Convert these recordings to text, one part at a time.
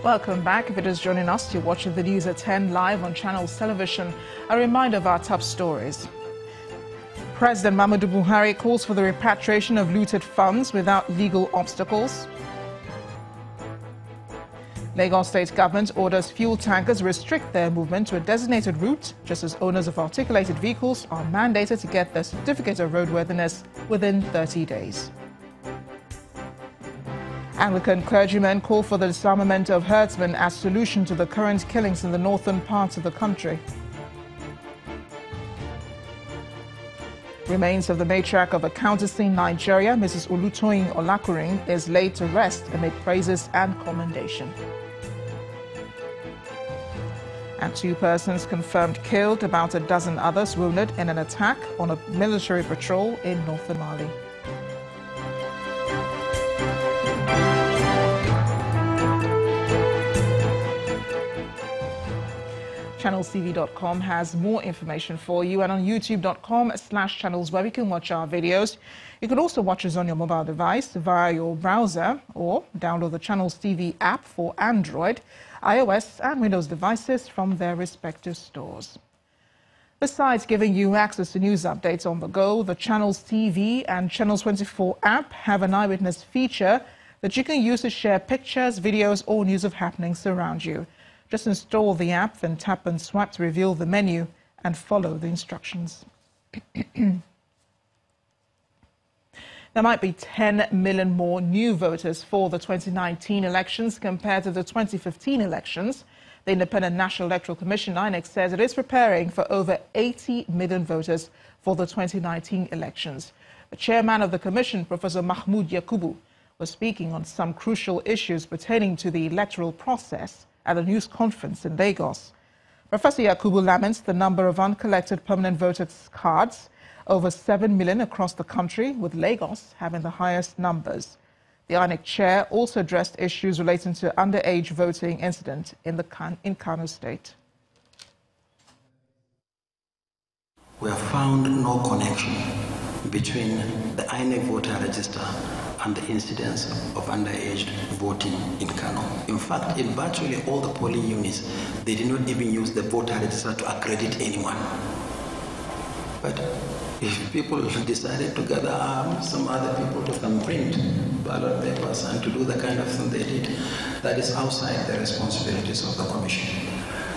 Welcome back. If it is joining us, you're watching the news at 10 live on Channels Television. A reminder of our top stories. President Muhammadu Buhari calls for the repatriation of looted funds without legal obstacles. Lagos State Government orders fuel tankers restrict their movement to a designated route, just as owners of articulated vehicles are mandated to get their certificate of roadworthiness within 30 days. Anglican clergymen call for the disarmament of herdsmen as solution to the current killings in the northern parts of the country. Remains of the matriarch of accountancy in Nigeria, Mrs. Olutoyin Olakurin, is laid to rest amid praises and commendation. And 2 persons confirmed killed, about a dozen others wounded in an attack on a military patrol in northern Mali. ChannelsTV.com has more information for you, and on YouTube.com/channels, where you can watch our videos. You can also watch us on your mobile device via your browser, or download the Channels TV app for Android, iOS and Windows devices from their respective stores. Besides giving you access to news updates on the go, the Channels TV and Channels 24 app have an eyewitness feature that you can use to share pictures, videos or news of happenings around you. Just install the app, then tap and swipe to reveal the menu and follow the instructions. There might be 10 million more new voters for the 2019 elections compared to the 2015 elections. The Independent National Electoral Commission, INEC, says it is preparing for over 80 million voters for the 2019 elections. The chairman of the commission, Professor Mahmoud Yakubu, was speaking on some crucial issues pertaining to the electoral process at a news conference in Lagos. Professor Yakubu laments the number of uncollected permanent voters' cards, over 7 million across the country, with Lagos having the highest numbers. The INEC chair also addressed issues relating to underage voting incident in Kano State. We have found no connection between the INEC voter register and the incidence of underage voting in Kano. In fact, in virtually all the polling units, they did not even use the voter register to accredit anyone. But if people decided to gather arms, some other people to come print ballot papers and to do the kind of thing they did, that is outside the responsibilities of the commission.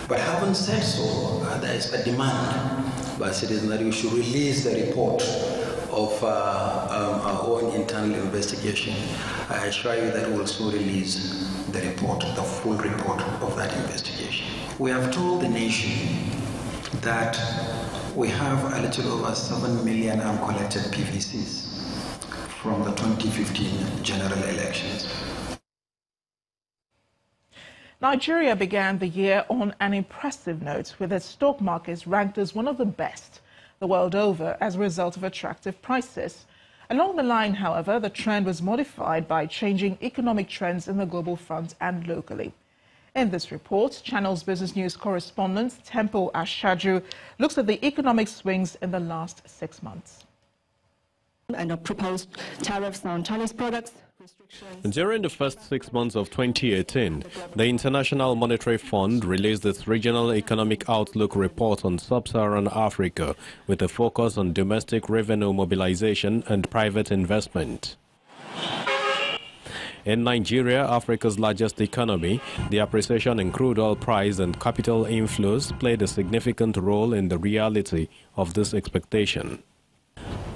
But having said so, there is a demand by citizens that you should release the report of our own internal investigation. I assure you that we will soon release the report, the full report of that investigation. We have told the nation that we have a little over 7 million uncollected PVCs from the 2015 general elections. Nigeria began the year on an impressive note, with its stock markets ranked as one of the best the world over as a result of attractive prices. Along the line, however, the trend was modified by changing economic trends in the global front and locally. In this report, Channels Business News correspondent Temple Ashaju looks at the economic swings in the last 6 months. And proposed tariffs on Chinese products. During the first 6 months of 2018, the International Monetary Fund released its Regional Economic Outlook report on Sub-Saharan Africa with a focus on domestic revenue mobilization and private investment. In Nigeria, Africa's largest economy, the appreciation in crude oil price and capital inflows played a significant role in the reality of this expectation.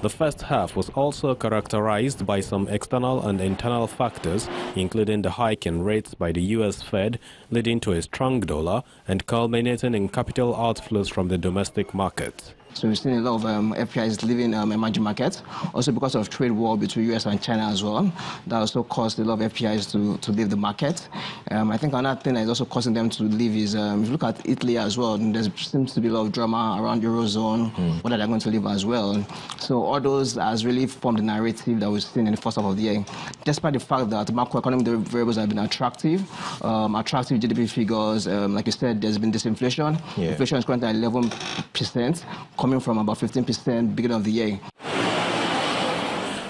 The first half was also characterized by some external and internal factors, including the hike in rates by the U.S. Fed, leading to a strong dollar and culminating in capital outflows from the domestic market. So we've seen a lot of FPIs leaving emerging markets, also because of trade war between US and China as well. That also caused a lot of FPIs to leave the market. I think another thing that is also causing them to leave is, if you look at Italy as well, there seems to be a lot of drama around Eurozone, whether they're going to leave as well. So all those has really formed the narrative that we've seen in the first half of the year. Despite the fact that macroeconomic variables have been attractive GDP figures, like you said, there's been disinflation. Inflation is currently at 11%. Coming from about 15% beginning of the year.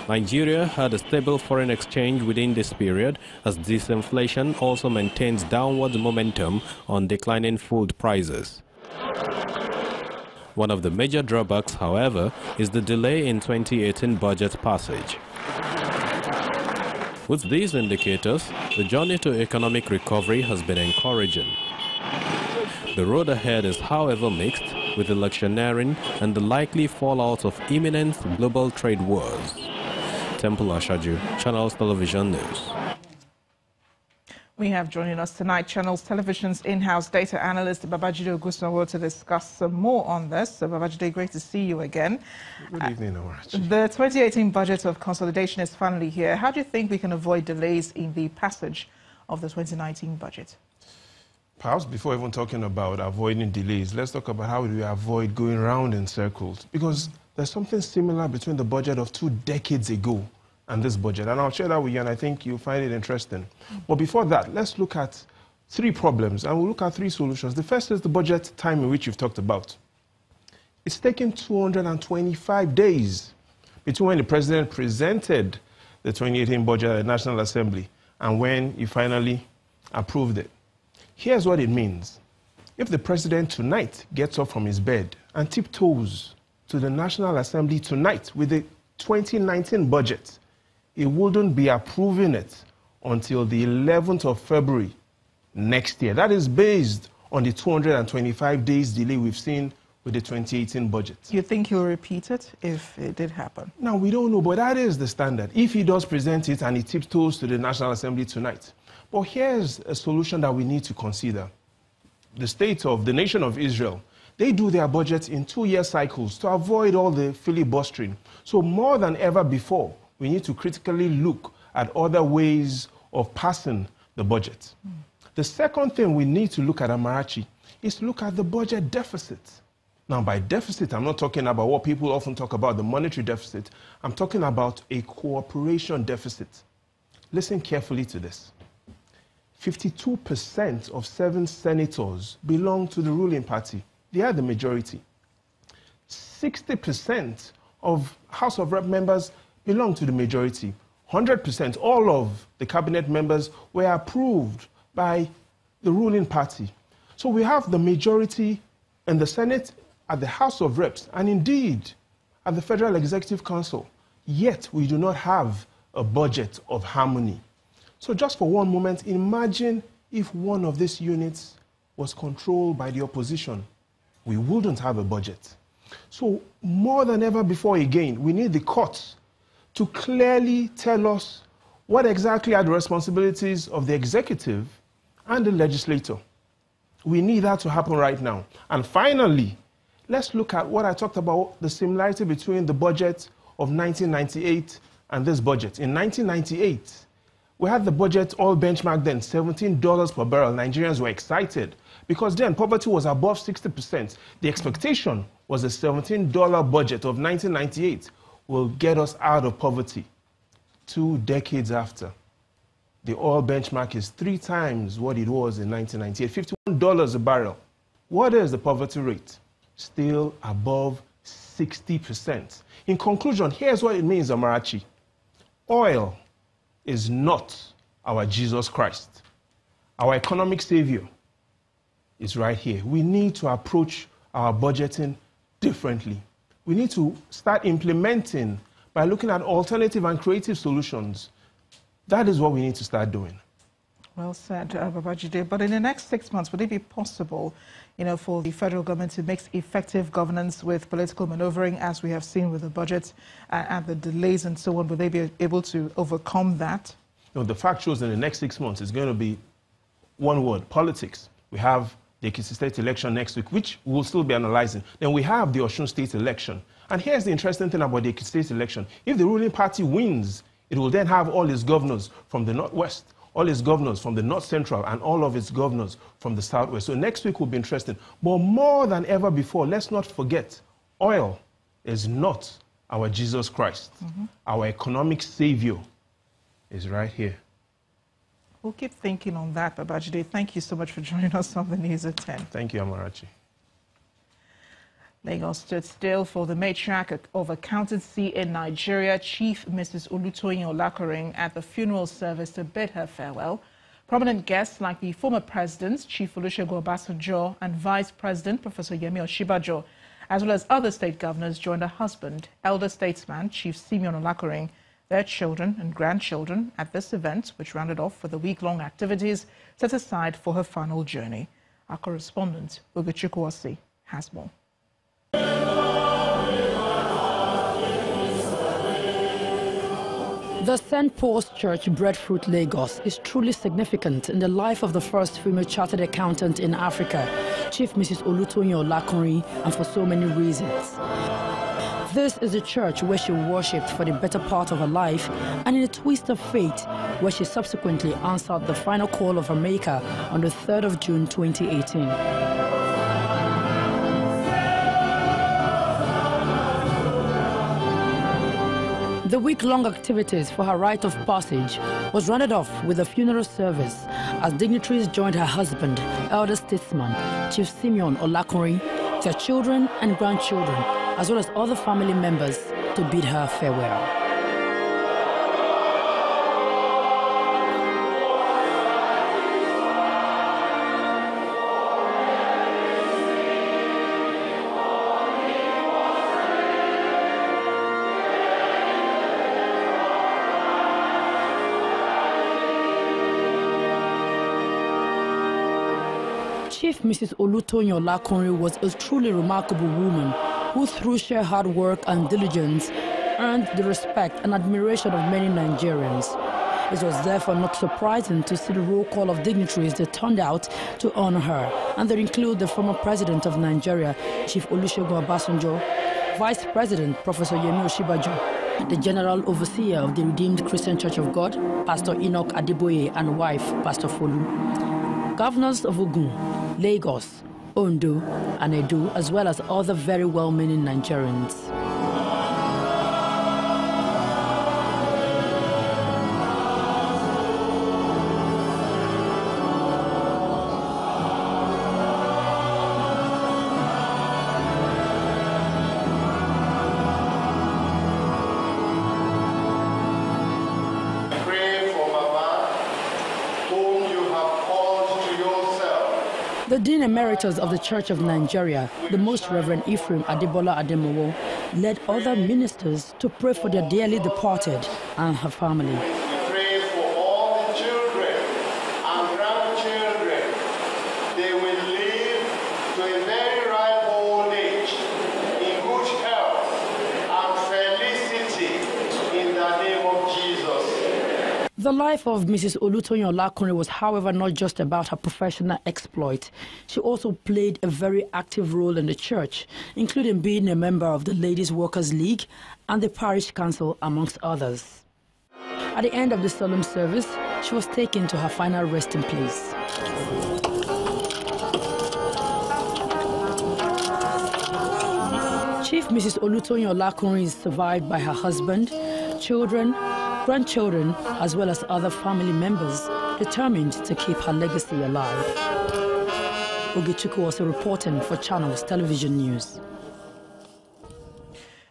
Nigeria had a stable foreign exchange within this period, as disinflation also maintains downward momentum on declining food prices. One of the major drawbacks, however, is the delay in 2018 budget passage. With these indicators, the journey to economic recovery has been encouraging. The road ahead is, however, mixed, with electioneering and the likely fallout of imminent global trade wars. Temple Ashaju, Channels Television News. We have joining us tonight Channels Television's in-house data analyst Babajide Ogunsanwo to discuss some more on this. So Babajide, great to see you again. Good evening, Amarachi. The 2018 budget of consolidation is finally here. How do you think we can avoid delays in the passage of the 2019 budget? Perhaps before even talking about avoiding delays, let's talk about how we avoid going round in circles. Because there's something similar between the budget of 2 decades ago and this budget. And I'll share that with you, and I think you'll find it interesting. But before that, let's look at 3 problems, and we'll look at 3 solutions. The first is the budget time in which you've talked about. It's taken 225 days between when the president presented the 2018 budget at the National Assembly and when he finally approved it. Here's what it means. If the president tonight gets up from his bed and tiptoes to the National Assembly tonight with the 2019 budget, he wouldn't be approving it until the 11th of February next year. That is based on the 225 days delay we've seen with the 2018 budget. You think he'll repeat it if it did happen? Now, we don't know, but that is the standard. If he does present it and he tiptoes to the National Assembly tonight. But here's a solution that we need to consider. The nation of Israel, they do their budgets in 2-year cycles to avoid all the filibustering. So more than ever before, we need to critically look at other ways of passing the budget. The second thing we need to look at, Amarachi, is to look at the budget deficit. Now, by deficit, I'm not talking about what people often talk about, the monetary deficit. I'm talking about a cooperation deficit. Listen carefully to this. 52% of 7 senators belong to the ruling party. They are the majority. 60% of House of Rep members belong to the majority. 100%, all of the cabinet members were approved by the ruling party. So we have the majority in the Senate, at the House of Reps, and indeed at the Federal Executive Council. Yet we do not have a budget of harmony. So just for one moment, imagine if one of these units was controlled by the opposition. We wouldn't have a budget. So more than ever before again, we need the courts to clearly tell us what exactly are the responsibilities of the executive and the legislator. We need that to happen right now. And finally, let's look at what I talked about, the similarity between the budget of 1998 and this budget. In 1998, we had the budget all benchmarked then, $17 per barrel. Nigerians were excited because then poverty was above 60%. The expectation was a $17 budget of 1998 will get us out of poverty. 2 decades after, the oil benchmark is 3 times what it was in 1998, $51 a barrel. What is the poverty rate? Still above 60%. In conclusion, here's what it means, Amarachi. Oil is not our Jesus Christ. Our economic savior is right here. We need to approach our budgeting differently. We need to start implementing by looking at alternative and creative solutions. That is what we need to start doing. Well said, Babajide. But in the next 6 months, would it be possible, for the federal government to mix effective governance with political maneuvering, as we have seen with the budget and the delays and so on? Would they be able to overcome that? No, the fact shows in the next 6 months it's going to be one word: politics. We have the Ekiti State election next week, which we'll still be analyzing. Then we have the Osun State election. And here's the interesting thing about the Ekiti State election. If the ruling party wins, it will then have all its governors from the Northwest, all its governors from the North Central, and all of its governors from the Southwest. So next week will be interesting. But more than ever before, let's not forget, oil is not our Jesus Christ. Our economic savior is right here. We'll keep thinking on that, Babajide. Thank you so much for joining us on the News at 10. Thank you, Amarachi. Lagos stood still for the matriarch of accountancy in Nigeria, Chief Mrs. Olutoyin Olakorin, at the funeral service to bid her farewell. Prominent guests like the former president, Chief Olusegun Obasanjo, and Vice President, Professor Yemi Osinbajo, as well as other state governors, joined her husband, elder statesman, Chief Simeon Olakorin, their children and grandchildren at this event, which rounded off with the week-long activities set aside for her final journey. Our correspondent, Ugochukwu has more. The St. Paul's Church, Breadfruit, Lagos, is truly significant in the life of the first female chartered accountant in Africa, Chief Mrs. Olutoyin Olakorin, and for so many reasons. This is the church where she worshipped for the better part of her life, and in a twist of fate, where she subsequently answered the final call of her Maker on the 3rd of June 2018. The week-long activities for her rite of passage was rounded off with a funeral service as dignitaries joined her husband, elder statesman, Chief Simeon Olakorin, their children and grandchildren, as well as other family members, to bid her farewell. Chief Mrs. Olutoyin Olakorin was a truly remarkable woman who, through sheer hard work and diligence, earned the respect and admiration of many Nigerians. It was therefore not surprising to see the roll call of dignitaries that turned out to honor her, and they include the former president of Nigeria, Chief Olusegun Obasanjo, Vice President Professor Yemi Osinbajo, the General Overseer of the Redeemed Christian Church of God, Pastor Enoch Adeboye, and wife, Pastor Folu, governors of Ogun, Lagos, Ondo, and Edo, as well as other very well-meaning Nigerians. The Dean Emeritus of the Church of Nigeria, the Most Reverend Ephraim Adebola Ademowo, led other ministers to pray for their dearly departed and her family. We pray for all the children and grandchildren. They will live to a very ripe old age in good health and felicity in the name of Jesus. The life of Mrs. Olutoyin Olakorin was, however, not just about her professional exploit. She also played a very active role in the church, including being a member of the Ladies Workers League and the Parish Council, amongst others. At the end of the solemn service, she was taken to her final resting place. Chief Mrs. Olutoyin Olakorin is survived by her husband, children, grandchildren, as well as other family members, determined to keep her legacy alive. Ugochukwu was reporting for Channels Television News.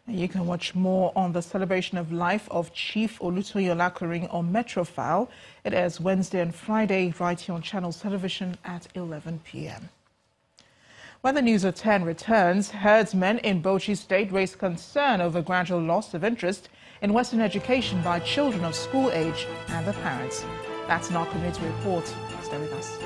You can watch more on the celebration of life of Chief Olutoyin Olakorin on Metrofile. It airs Wednesday and Friday right here on Channels Television at 11 p.m. When the News at 10 returns, herdsmen in Bauchi State raise concern over gradual loss of interest in Western education by children of school age and their parents. That's in our community report. Stay with us.